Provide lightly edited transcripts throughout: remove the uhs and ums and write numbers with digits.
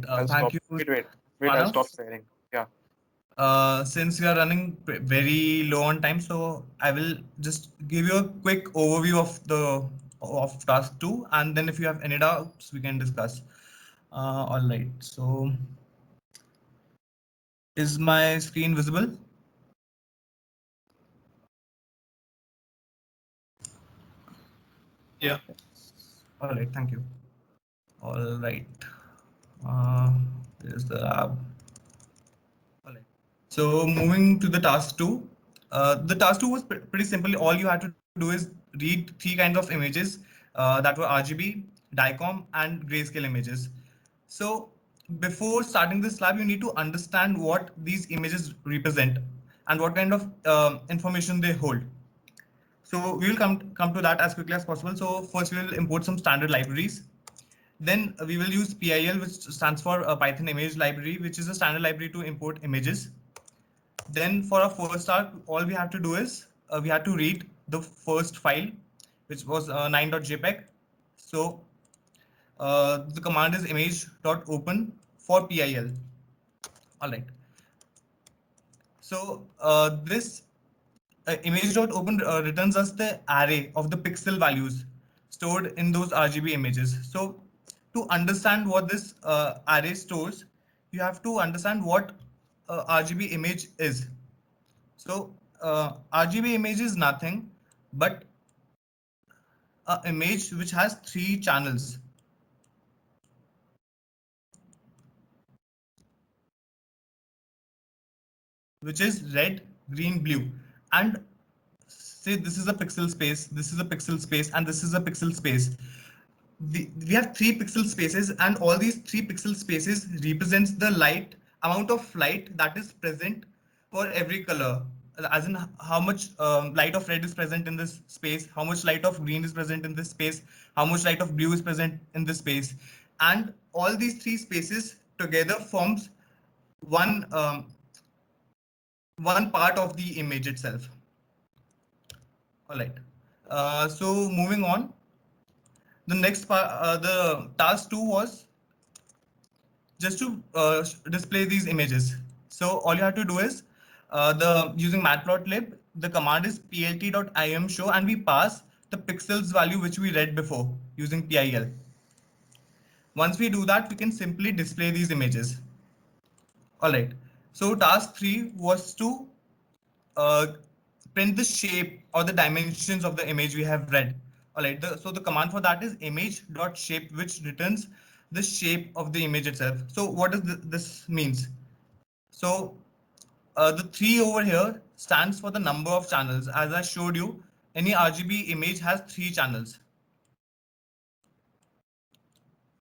I'll Thank stop. you, Wait, I'll stop Manav. sharing. Yeah. Since we are running very low on time, so I will just give you a quick overview of task two, and then if you have any doubts, we can discuss. All right. So, is my screen visible? Yeah. All right. Thank you. All right. Uh, there's the lab. All right. So moving to the task two. The task two was pretty simple. All you had to do is read three kinds of images that were RGB, DICOM, and grayscale images. So before starting this lab, you need to understand what these images represent and what kind of information they hold. So we will come to that as quickly as possible. So first we will import some standard libraries. Then we will use PIL, which stands for Python Image Library, which is a standard library to import images. Then for our first task, all we have to do is we have to read the first file, which was 9.jpg. So the command is image.open for PIL. All right. So this image.open returns us the array of the pixel values stored in those RGB images. So to understand what this array stores, you have to understand what RGB image is. So RGB image is nothing but an image which has three channels. Which is red, green, blue. And say this is a pixel space, this is a pixel space, and this is a pixel space. We have three pixel spaces, and all these three pixel spaces represents the light amount of light that is present for every color, as in how much light of red is present in this space, how much light of green is present in this space, how much light of blue is present in this space, and all these three spaces together forms one one part of the image itself. All right. So moving on, the next part, the task two was just to display these images. So all you have to do is the using matplotlib, the command is plt.imshow, and we pass the pixels value which we read before using PIL. Once we do that, we can simply display these images. All right. So task three was to uh, print the shape or the dimensions of the image we have read. All right. So the command for that is image.shape, which returns the shape of the image itself. So what does this means? So the three over here stands for the number of channels. As I showed you, any RGB image has three channels.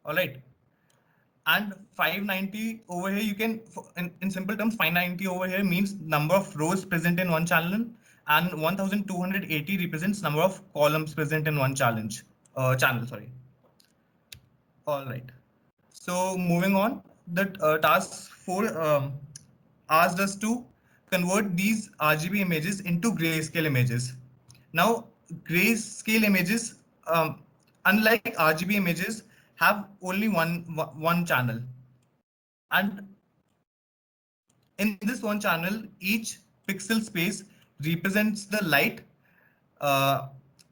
All right. And 590 over here, you can, in simple terms, 590 over here means number of rows present in one channel, and 1280 represents number of columns present in one channel, sorry. All right. So moving on, the task 4 asked us to convert these RGB images into grayscale images. Now, grayscale images, unlike RGB images, have only one channel, and in this one channel, each pixel space represents the light uh,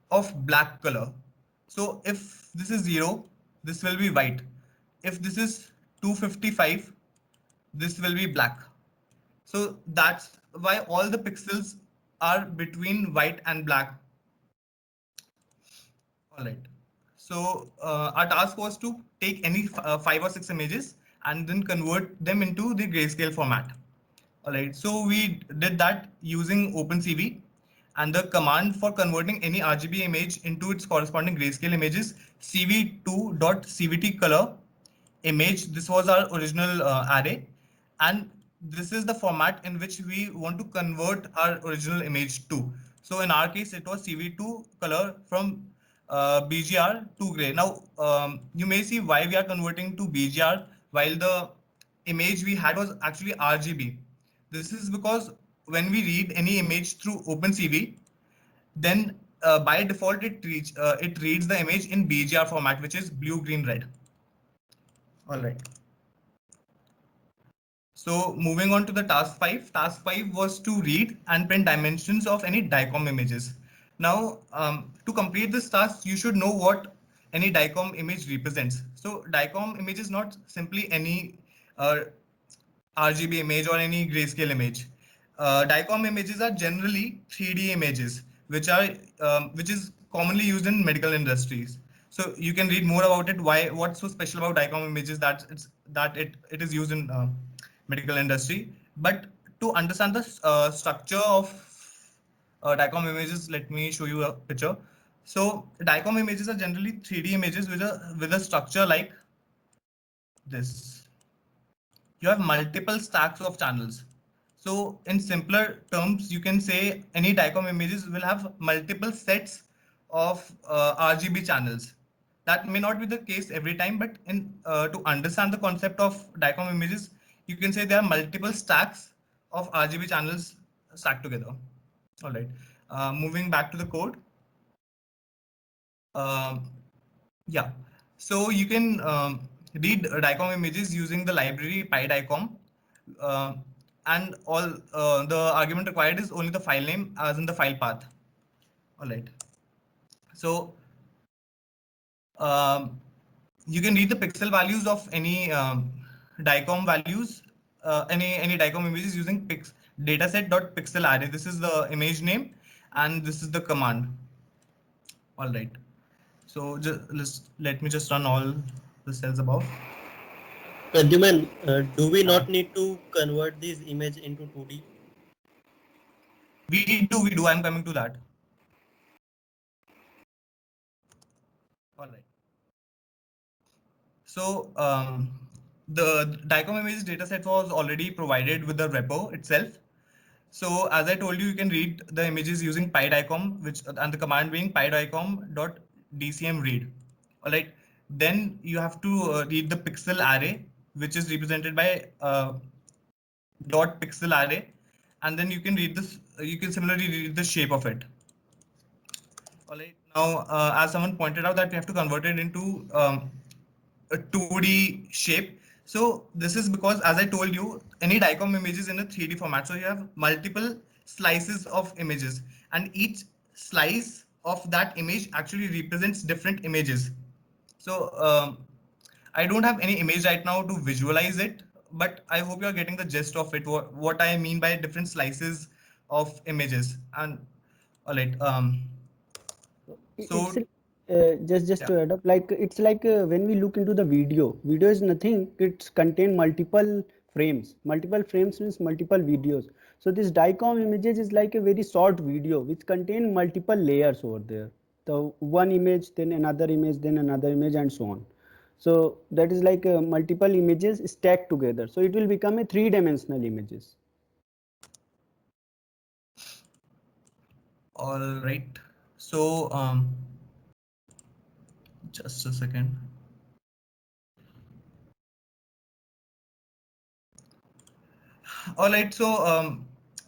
of black color. So if this is 0, this will be white. If this is 255, this will be black. So that's why all the pixels are between white and black. All right. So our task was to take any 5 or 6 images and then convert them into the grayscale format. All right. So we did that using OpenCV, and the command for converting any RGB image into its corresponding grayscale image is cv2.cvtcolor image. This was our original array, and this is the format in which we want to convert our original image to. So in our case, it was cv2 color from BGR to gray. Now you may see why we are converting to BGR while the image we had was actually RGB. This is because when we read any image through OpenCV, then by default it reads the image in BGR format, which is blue, green, red. All right. So moving on to the task 5. Task 5 was to read and print dimensions of any DICOM images. Now, to complete this task, you should know what any DICOM image represents. So DICOM image is not simply any uh, RGB image or any grayscale image. DICOM images are generally 3D images, which is commonly used in medical industries. So you can read more about it. What's so special about DICOM images that it is used in medical industry. But to understand the structure of DICOM images, let me show you a picture. So DICOM images are generally 3D images with a structure like this. You have multiple stacks of channels. So in simpler terms, you can say any DICOM images will have multiple sets of RGB channels. That may not be the case every time, but to understand the concept of DICOM images, you can say there are multiple stacks of RGB channels stacked together. All right. Moving back to the code. Um, yeah. So you can read DICOM images using the library PyDICOM. Uh, and all the argument required is only the file name as in the file path. All right. So you can read the pixel values of any DICOM values, any DICOM images using dataset.pixel array. This is the image name, and this is the command. All right. So let me just run all the cells above. Pradyuman, do we not need to convert this image into 2D? We do. I'm coming to that. All right. So the DICOM images dataset was already provided with the repo itself. So as I told you, you can read the images using PyDICOM, and the command being pydicom.dcmread. All right. Then you have to read the pixel array, which is represented by dot pixel array, and then you can read this. You can similarly read the shape of it. All right. Now, as someone pointed out, that we have to convert it into a 2D shape. So this is because, as I told you, any DICOM image is in a 3D format. So you have multiple slices of images, and each slice of that image actually represents different images. So I don't have any image right now to visualize it, but I hope you're getting the gist of it. What I mean by different slices of images. And all right. So Just yeah. to add up, like it's like when we look into the video is nothing. It's contain multiple frames. Multiple frames means multiple videos. So this DICOM images is like a very short video which contain multiple layers over there. The one image, then another image, then another image, and so on. So that is like multiple images stacked together. So it will become a three-dimensional images. All right. So just a second. All right. So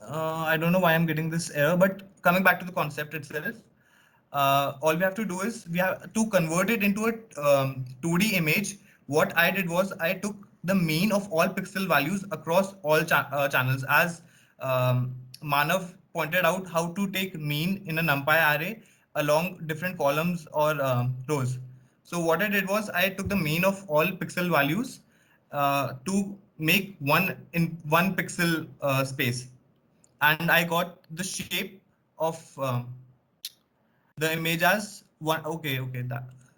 I don't know why I'm getting this error, but coming back to the concept itself, all we have to do is we have to convert it into a 2D image. What I did was I took the mean of all pixel values across all channels, as Manav pointed out how to take mean in a NumPy array along different columns or rows. So what I did was I took the mean of all pixel values to make one pixel space, and I got the shape of the image as one. Okay,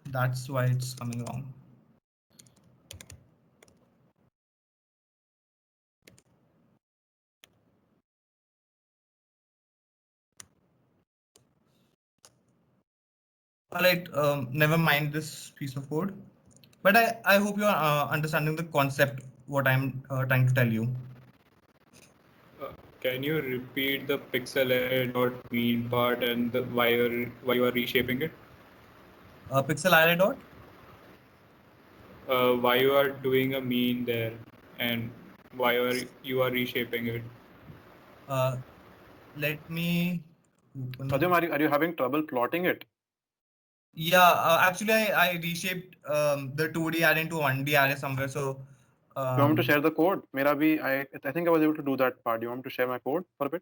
that's why it's coming wrong. All right, never mind this piece of code, but I hope you are understanding the concept, what I'm trying to tell you. Can you repeat the pixel array dot mean part and why you are reshaping it? Pixel array dot? Why you are doing a mean there and why you are reshaping it? Let me open. Pradyum, are you having trouble plotting it? Yeah, actually I reshaped the 2D array into 1D array somewhere. So You want me to share the code? Mera bhi, I think I was able to do that part. You want me to share my code for a bit?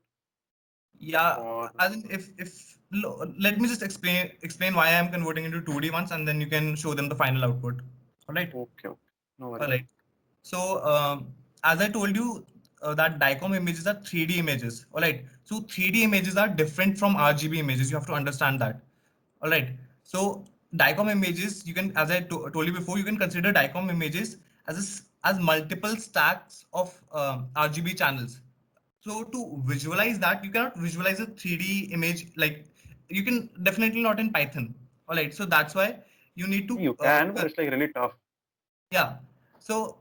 Yeah, Or as in let me just explain why I'm converting into 2D ones, and then you can show them the final output. All right. okay, no All worries. right. So as I told you, that DICOM images are 3D images. All right. So 3D images are different from RGB images. You have to understand that. All right. So DICOM images, you can, as I told you before, you can consider DICOM images as multiple stacks of RGB channels. So to visualize that, you cannot visualize a 3D image like you can definitely not in Python. All right. So that's why you need to You can, but it's like really tough. yeah. So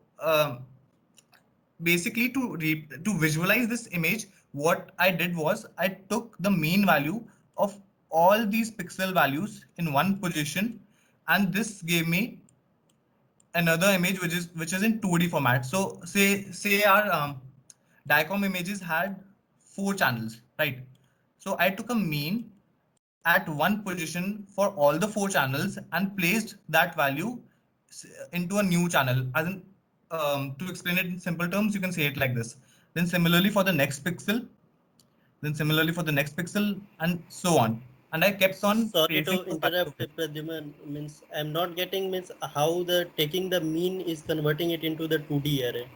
basically to visualize this image, what I did was I took the mean value of all these pixel values in one position, and this gave me another image which is in 2D format. So say our DICOM images had 4 channels, right? So I took a mean at one position for all the 4 channels and placed that value into a new channel. As in, to explain it in simple terms, you can say it like this. Then similarly for the next pixel, then similarly for the next pixel, and so on. And I kept on Sorry placing to the value of interrupt, it. Pradyuman. Means I'm not getting means how the taking the mean is converting it into the 2D array,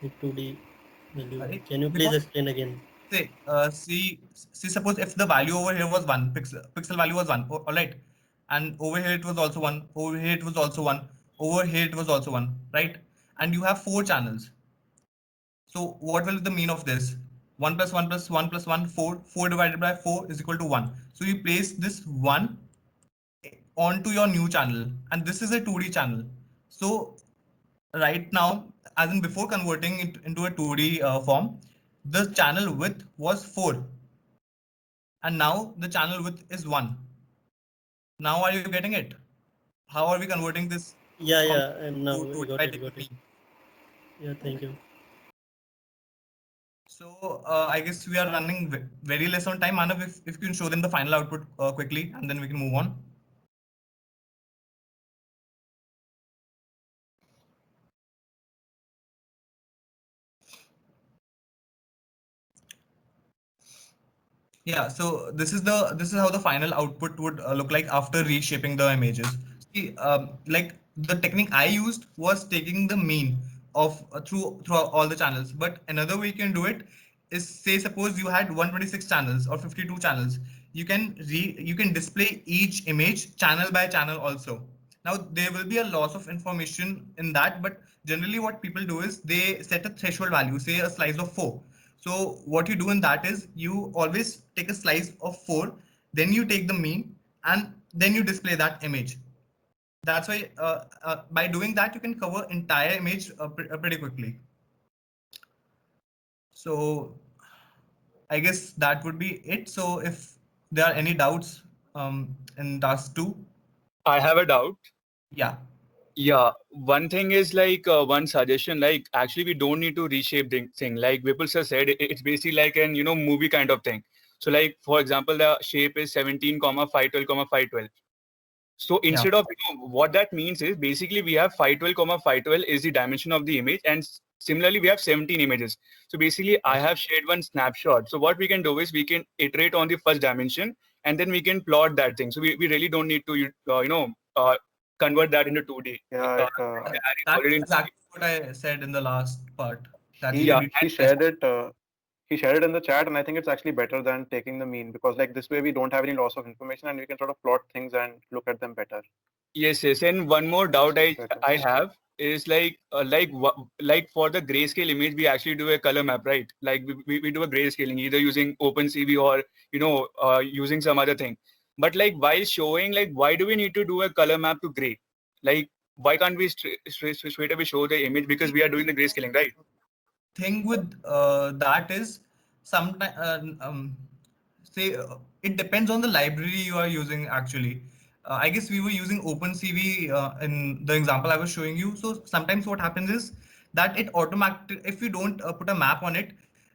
the 2D value. Right? Can you please Because explain again? see, suppose if the value over here was 1, pixel value was 1, all right, and over here it was also 1, over here it was also 1, over here it was also 1, right? And you have 4 channels. So what will be the mean of this? 1 plus 1 plus 1 plus 1, 4. 4 divided by 4 is equal to 1. So you place this 1 onto your new channel, and this is a 2D channel. So right now, as in before converting it into a 2D form, the channel width was 4, and now the channel width is 1. Now are you getting it? How are we converting this Yeah, and now to got by it, taking got it. mean? Yeah, thank you. So I guess we are running very less on time. Manav, if you can show them the final output quickly, and then we can move on. Yeah, so this is how the final output would look like after reshaping the images. See, like the technique I used was taking the mean of through all the channels. But another way you can do it is, say suppose you had 126 channels or 52 channels. You can display each image channel by channel also. Now there will be a loss of information in that, but generally what people do is they set a threshold value, say a slice of 4. So what you do in that is you always take a slice of 4, then you take the mean, and then you display that image. That's why by doing that you can cover entire image pretty quickly. So I guess that would be it. So if there are any doubts in task 2, I have a doubt. yeah. Yeah, one thing is like one suggestion, like actually we don't need to reshape the thing. Like Vipul sir said, it's basically like an movie kind of thing. So like for example, the shape is 17, 512, 512. So instead of what that means is basically we have 512, 512 is the dimension of the image, and similarly we have 17 images. So basically I have shared one snapshot. So what we can do is we can iterate on the first dimension, and then we can plot that thing. So we really don't need to convert that into 2D. Yeah, That's exactly what I said in the last part. That he, Yeah, he shared it. He shared it in the chat, and I think it's actually better than taking the mean, because like this way we don't have any loss of information, and we can sort of plot things and look at them better. yes. And one more doubt I have is like for the grayscale image, we actually do a color map, right? Like we do a grayscaling either using OpenCV or using some other thing. But like while showing, like why do we need to do a color map to gray? Like why can't we straight away show the image, because we are doing the grayscaling, right? Thing with that is sometimes say it depends on the library you are using actually. I guess we were using OpenCV in the example I was showing you. So sometimes what happens is that it automatic, if you don't put a map on it,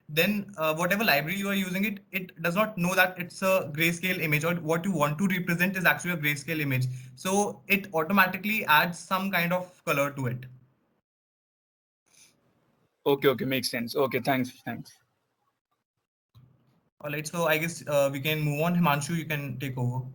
then whatever library you are using, it does not know that it's a grayscale image, or what you want to represent is actually a grayscale image. So it automatically adds some kind of color to it. Okay, makes sense. Okay, thanks. All right, so I guess we can move on. Himanshu, you can take over.